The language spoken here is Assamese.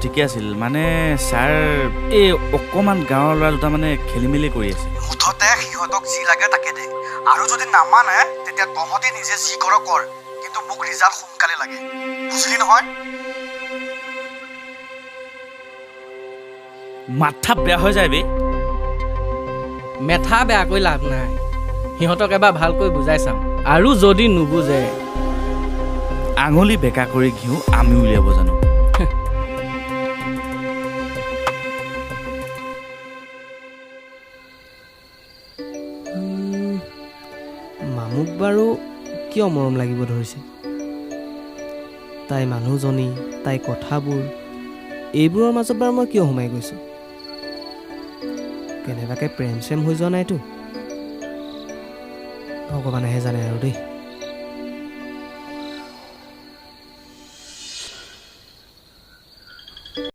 ঠিকে আছিল মানে ছাৰ এই অকণমান গাঁৱৰ ল'ৰা দুটা মানে খেলি মেলি কৰি আছে মুঠতে সিহঁতক যি লাগে তাকে দে আৰু যদি নামানে তেতিয়া তহঁতি নিজে যি কৰ কৰ কিন্তু মোক ৰিজাল্ট সোনকালে লাগে বুজিলি নহয় মাথা বেয়া হৈ যায় বে মেথা বেয়াকৈ লাভ নাই সিহঁতক এবাৰ ভালকৈ বুজাই চাম আৰু যদি নুবুজে আঙুলি বেকা কৰি ঘিউ আমি উলিয়াব জানো মামুক বাৰু কিয় মৰম লাগিব ধৰিছে তাই মানুহজনী তাই কথাবোৰ এইবোৰৰ মাজত বাৰু মই কিয় সোমাই গৈছোঁ কেনেবাকৈ প্ৰেম চেম হৈ যোৱা নাইতো ভগৱানেহে জানে আৰু দেই